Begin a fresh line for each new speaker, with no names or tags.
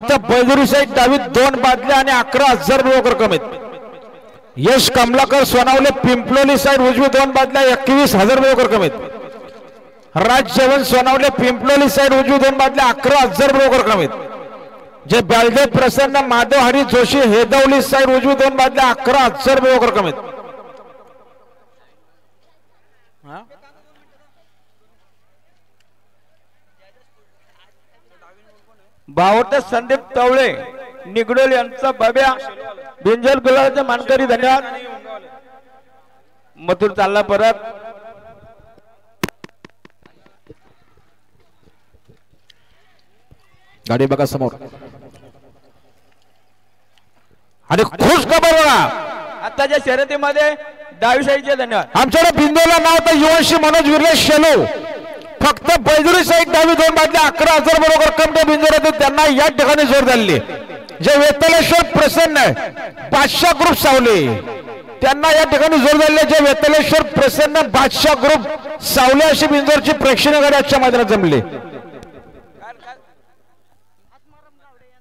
बैदुरी side डावीत 2 बादल्या आणि 11,000 रुपये रक्कम आहेत। यश कमलाकर सोनावले पिंपलोली साईड उजवी 2 बादल्या 21,000 रुपये रक्कम आहेत। राज जेवण सोनावले पिंपलोली साईड उजवी 2 बादल्या 11,000 रुपये रक्कम आहेत। जे बालदेव प्रसन्न माधव हरी जोशी हेदवली साईड उजवी 2 बादल्या 11,000 रुपये रक्कम आहेत।
बावट संदीप तवळे निगडोल यांचा बाब्या बिंजल गुलाबाचा मानकरी धन्यवाद। मथुर चालला परत
गाडी बघा समोर आणि खुश खबर बघा
आताच्या शर्यतीमध्ये डावी साईडचे धन्यवाद।
आमच्याकडे बिंदूला नाव तर युवनशी मनोज विरले शेलो फक्त बैदुरी साईड डावी 2 बादल्या 11,000 रुपये रक्कम त्या बिंदूला त्यांना या ठिकाणी जोर झाली। जे वेतलेश्वर प्रसन्न बादशाह ग्रुप सावले त्यांना या ठिकाणी जोर झाले। जे वेतलेश्वर प्रसन्न बादशाह ग्रुप सावले अशी बिंदूरची प्रेक्षणीय गाडी आजच्या मैदानात जमली।